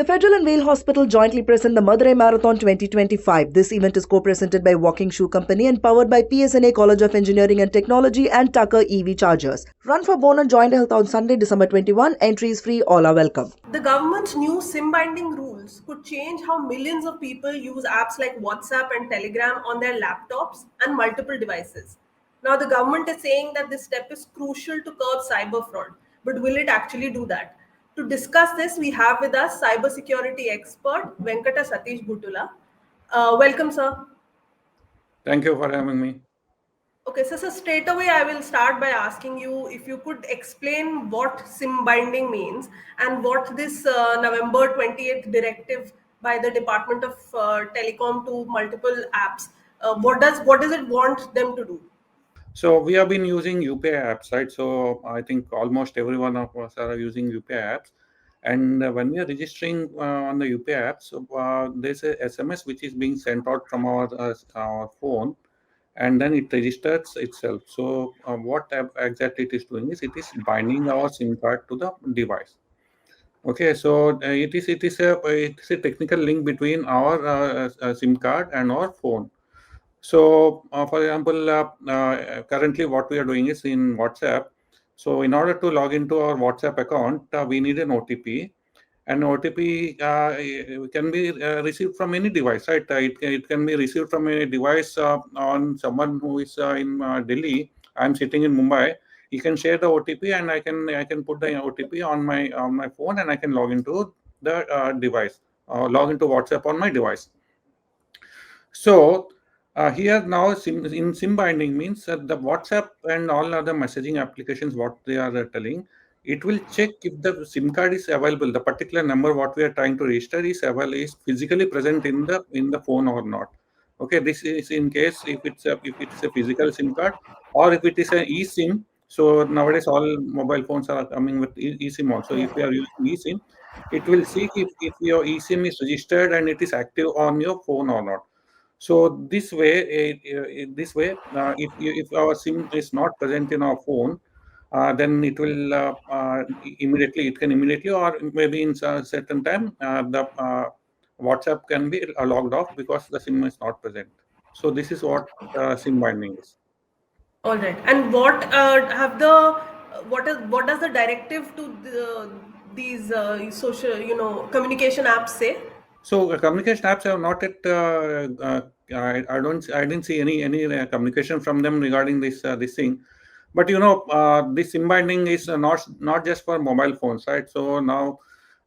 The Federal and Vale Hospital jointly present the Madurai Marathon 2025. This event is co-presented by Walking Shoe Company and powered by PSNA College of Engineering and Technology and Tucker EV Chargers. Run for Bone and Joint Health on Sunday, December 21. Entry is free. All are welcome. The government's new SIM binding rules could change how millions of people use apps like WhatsApp and Telegram on their laptops and multiple devices. Now, the government is saying that this step is crucial to curb cyber fraud, but will it actually do that? To discuss this, we have with us cybersecurity expert Venkata Satish Butula. Welcome, sir. Thank you for having me. Okay, so straight away I will start by asking you if you could explain what SIM binding means and what this November 28th directive by the Department of Telecom to multiple apps, what does it want them to do? So we have been using UPI apps, right? So I think almost every one of us are using UPI apps. And when we are registering on the UPI apps, there's a SMS which is being sent out from our phone, and then it registers itself. So what exactly it is doing is it is binding our SIM card to the device. Okay, so it is a technical link between our SIM card and our phone. So, for example, currently what we are doing is in WhatsApp. So, in order to log into our WhatsApp account, we need an OTP, and OTP can be received from any device, right? It can be received from a device on someone who is in Delhi. I'm sitting in Mumbai. You can share the OTP, and I can put the OTP on my phone, and I can log into the device, log into WhatsApp on my device. So here now SIM binding means that the WhatsApp and all other messaging applications, what they are telling, it will check if the SIM card is available. The particular number what we are trying to register is available, is physically present in the phone or not. Okay, this is in case if it's a physical SIM card, or if it is an eSIM. So nowadays all mobile phones are coming with eSIM also. If you are using eSIM, it will see if your eSIM is registered and it is active on your phone or not. So if our SIM is not present in our phone, then it can immediately, or maybe in a certain time, the WhatsApp can be logged off because the SIM is not present. So this is what SIM binding is. All right, and what does the directive to these social communication apps say? So communication apps have not yet. I didn't see any communication from them regarding this thing. But this SIM binding is not just for mobile phones, right? So now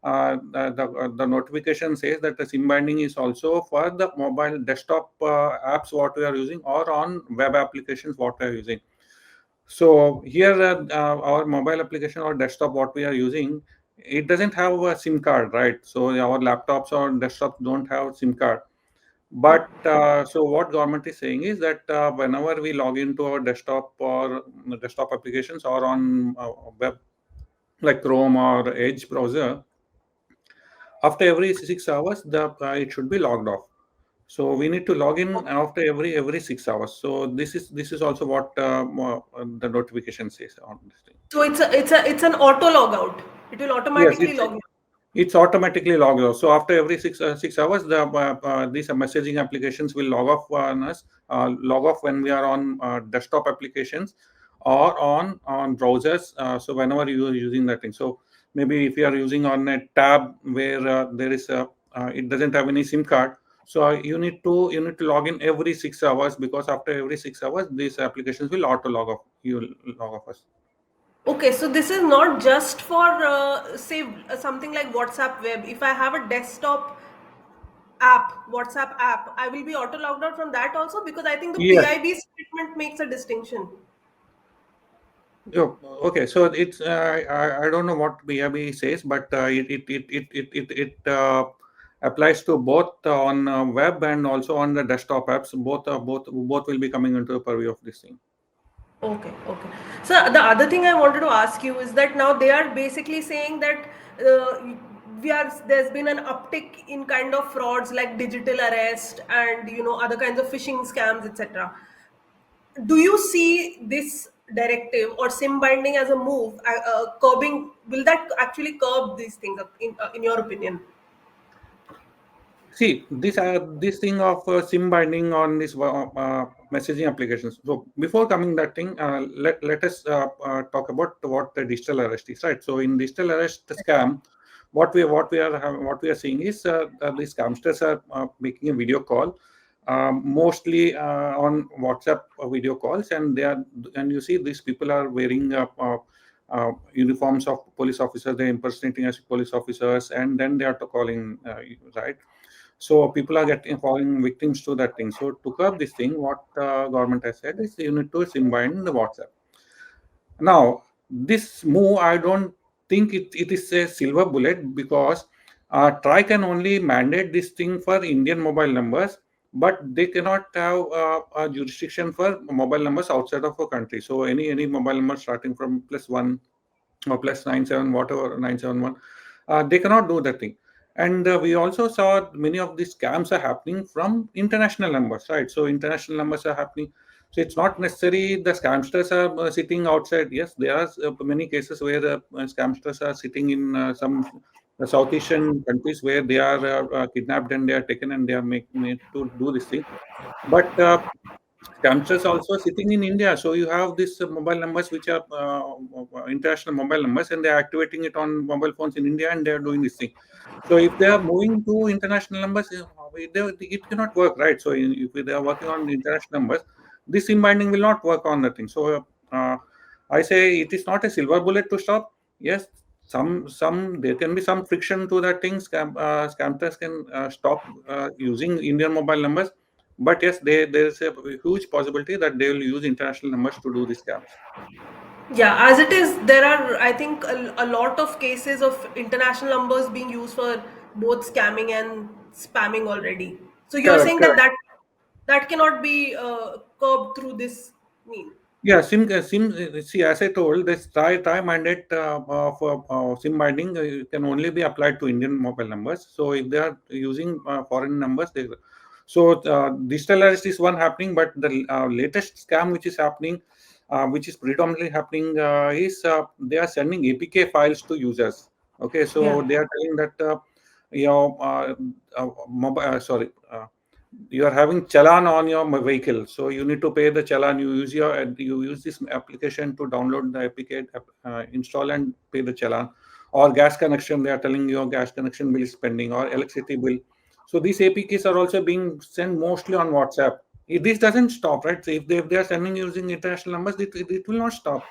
the notification says that the SIM binding is also for the mobile desktop apps what we are using, or on web applications what we are using. So here, our mobile application or desktop, what we are using, it doesn't have a SIM card, right? So our laptops or desktops don't have SIM card. But so what government is saying is that whenever we log into our desktop or desktop applications, or on web like Chrome or Edge browser, after every 6 hours, it should be logged off. So we need to log in after every 6 hours. So this is also what the notification says on this thing. So it's an auto log out. It will Yes, automatically log in. it's automatically logged off. So after every 6 hours, these messaging applications will log off on us. Log off when we are on desktop applications or on browsers. So whenever you are using that thing. So maybe if you are using on a tab where there is it doesn't have any SIM card. So you need to log in every 6 hours, because after every 6 hours, these applications will auto log off. You will log off us. Okay, so this is not just for say something like WhatsApp web. If I have a desktop app, WhatsApp app, I will be auto logged out from that also, because I think the Yes. PIB statement makes a distinction. Oh, okay. So it's I don't know what BRB says, but it applies to both on web and also on the desktop apps. Both will be coming into the purview of this thing. Okay, okay. So the other thing I wanted to ask you is that now they are basically saying that there's been an uptick in kind of frauds like digital arrest and other kinds of phishing scams, etc. Do you see this directive or SIM binding as a move curbing? Will that actually curb these things in your opinion? See this thing of SIM binding on this messaging applications. So before coming that thing, let us talk about what the digital arrest is, right? So in digital arrest scam, what we are seeing is these scamsters are making a video call, mostly on WhatsApp video calls, and they are, and you see these people are wearing uniforms of police officers. They're impersonating as police officers, and then they are calling, right? So people are getting falling victims to that thing. So to curb this thing, what government has said is you need to combine the WhatsApp. Now, this move, I don't think it is a silver bullet, because TRI can only mandate this thing for Indian mobile numbers, but they cannot have a jurisdiction for mobile numbers outside of a country. So any mobile number starting from +1 or +97, whatever, 971, they cannot do that thing. And we also saw many of these scams are happening from international numbers, right? So international numbers are happening. So it's not necessary the scamsters are sitting outside. Yes, there are many cases where the scamsters are sitting in some South Asian countries where they are kidnapped and they are taken and they are made to do this thing. But scamsters also sitting in India. So you have these mobile numbers which are international mobile numbers, and they're activating it on mobile phones in India, and they're doing this thing. So if they are moving to international numbers, it cannot work, right? So if they are working on international numbers, this SIM binding will not work on that thing. So I say it is not a silver bullet to stop. Yes, some there can be some friction to that thing. Scammers can stop using Indian mobile numbers, but yes, there is a huge possibility that they will use international numbers to do these scams. Yeah, as it is, there are, I think, a lot of cases of international numbers being used for both scamming and spamming already. So you're Correct, saying that correct. that cannot be curbed through this mean. Yeah, see, as I told, this try mandate for SIM binding can only be applied to Indian mobile numbers. So if they are using foreign numbers, digital arrest is one happening, but the latest scam which is happening, which is predominantly happening, is they are sending APK files to users. Okay, Yeah. so they are telling that your mobile, sorry. You are having challan on your vehicle, so you need to pay the challan. You use this application to download the application, install and pay the challan. Or gas connection, they are telling your gas connection bill is pending, or electricity bill. So these APKs are also being sent mostly on WhatsApp. This doesn't stop, right? So if they are sending using international numbers, it will not stop.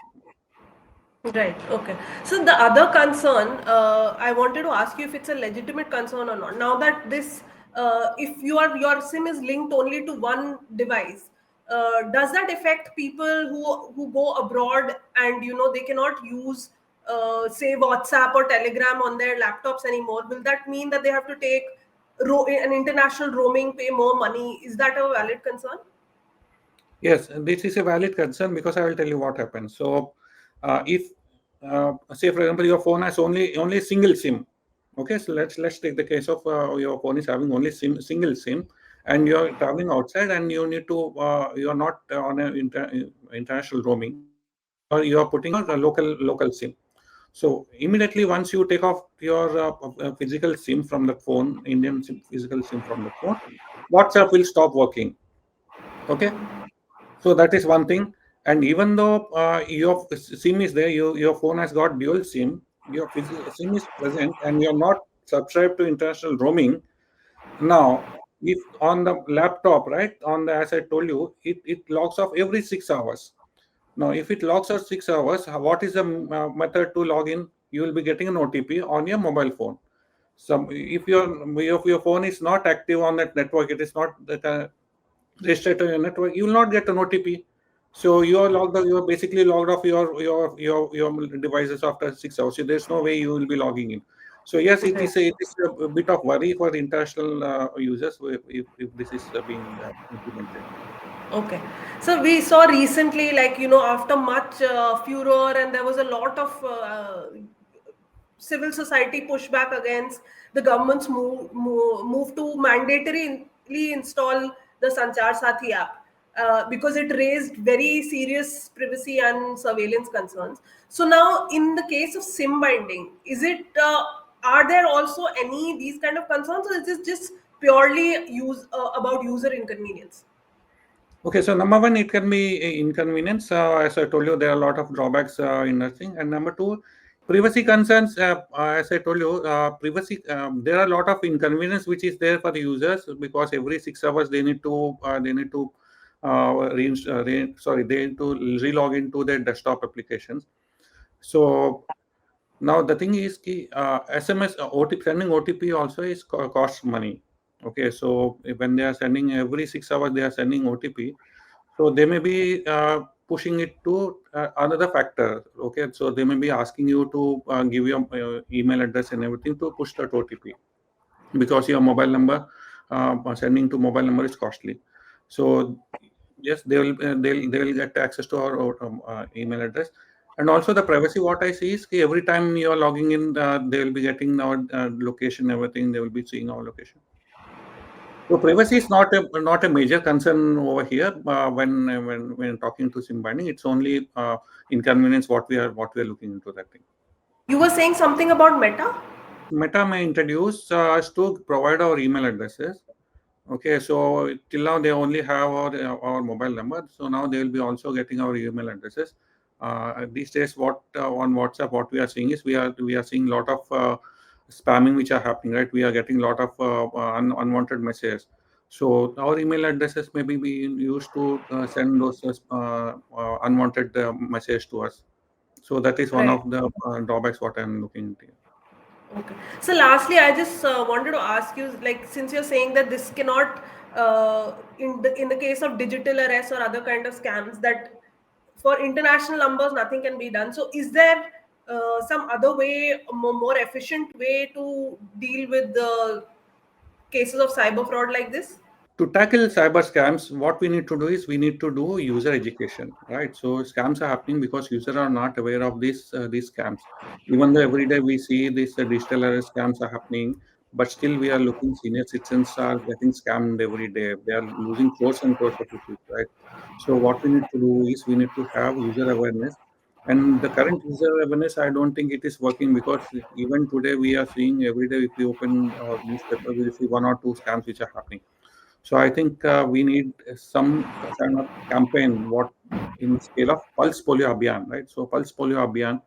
Right. Okay. So the other concern, I wanted to ask you if it's a legitimate concern or not. Now that this, if your SIM is linked only to one device, does that affect people who go abroad and they cannot use, say, WhatsApp or Telegram on their laptops anymore? Will that mean that they have to take an international roaming, pay more money? Is that a valid concern? Yes, this is a valid concern, because I will tell you what happens. So, if say for example your phone has only single SIM, okay. So let's take the case of your phone is having only single SIM, and you are traveling outside, and you need to you are not on an international roaming. You are putting your local SIM. So immediately once you take off your physical SIM from the phone, physical SIM from the phone, WhatsApp will stop working. Okay, so that is one thing. And even though your SIM is there, your phone has got dual SIM, your SIM is present, and you're not subscribed to international roaming. Now, if on the laptop, right, on the, as I told you, it logs off every 6 hours. Now, if it logs off 6 hours, what is the method to log in? You will be getting an OTP on your mobile phone. So if your phone is not active on that network, it is not that registered to your network, you will not get an OTP. So you are logged off, you are basically logged off your devices after 6 hours. So there's no way you will be logging in. So yes, Okay. it is a bit of worry for the international users if this is being implemented. Okay. So we saw recently, like, after much furor, and there was a lot of civil society pushback against the government's move to mandatorily install the Sanchar Sathi app, because it raised very serious privacy and surveillance concerns. So now, in the case of SIM binding, are there also any these kind of concerns, or is this just purely use about user inconvenience? Okay, so number one, it can be a inconvenience. As I told you, there are a lot of drawbacks in nursing. And number two, privacy concerns. As I told you, privacy. There are a lot of inconvenience which is there for the users because every 6 hours they need to they need to relog into their desktop applications. So now the thing is, SMS OTP sending OTP also is costs money. Okay, so when they are sending every 6 hours, they are sending OTP. So they may be pushing it to another factor. Okay, so they may be asking you to give your email address and everything to push that OTP because your mobile number sending to mobile number is costly. So yes, they will get access to our email address. And also the privacy, what I see is every time you are logging in, they will be getting our location, everything. They will be seeing our location. So privacy is not a major concern over here when talking to SIM binding. It's only inconvenience what we are looking into that thing. You were saying something about Meta. Meta may introduce us to provide our email addresses. Okay, so till now they only have our mobile number. So now they will be also getting our email addresses. These days, what on WhatsApp, what we are seeing is we are seeing a lot of spamming which are happening. Right, we are getting a lot of unwanted messages. So our email addresses may be being used to send those unwanted messages to us. So that is one Right. of the drawbacks what I'm looking into. Okay. So lastly, I just wanted to ask you, like, since you're saying that this cannot, in the case of digital arrests or other kind of scams, that for international numbers nothing can be done. So is there some other way, more efficient way to deal with the cases of cyber fraud like this? To tackle cyber scams, what we need to do is we need to do user education, right? So scams are happening because users are not aware of these scams. Even though every day we see these digital arrest scams are happening, but still we are looking senior citizens are getting scammed every day. They are losing crores and crores of rupees, right? So what we need to do is we need to have user awareness. And the current user awareness, I don't think it is working because even today we are seeing every day if we open our newspaper, we see one or two scams which are happening. So I think we need some kind of campaign, what in scale of Pulse Polio Abhiyan, right? So Pulse Polio Abhiyan,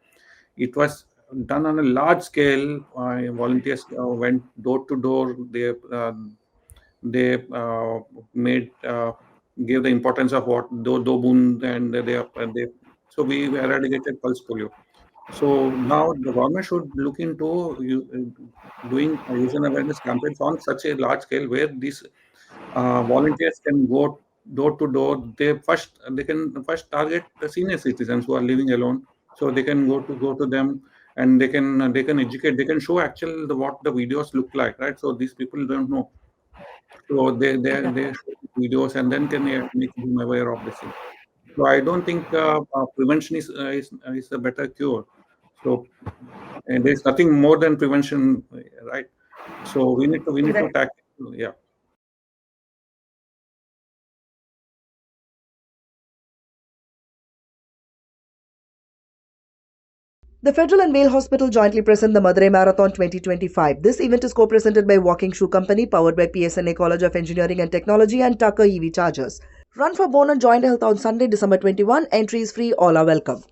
it was done on a large scale. Volunteers went door to door. They made gave the importance of what do bund and they. So we eradicated Pulse Polio. So now the government should look into doing user awareness campaigns on such a large scale where these volunteers can go door to door. They can first target the senior citizens who are living alone, so they can go to them and they can educate. They can show actual what the videos look like, right? So these people don't know, so they show videos and then can make them aware of this thing. So I don't think prevention is a better cure. So and there's nothing more than prevention, right? So we need to Right. tackle, yeah. The Federal and Vale Hospital jointly present the Madurai Marathon 2025. This event is co-presented by Walking Shoe Company, powered by PSNA College of Engineering and Technology and Tucker EV Chargers. Run for Bone and Joint Health on Sunday, December 21. Entry is free. All are welcome.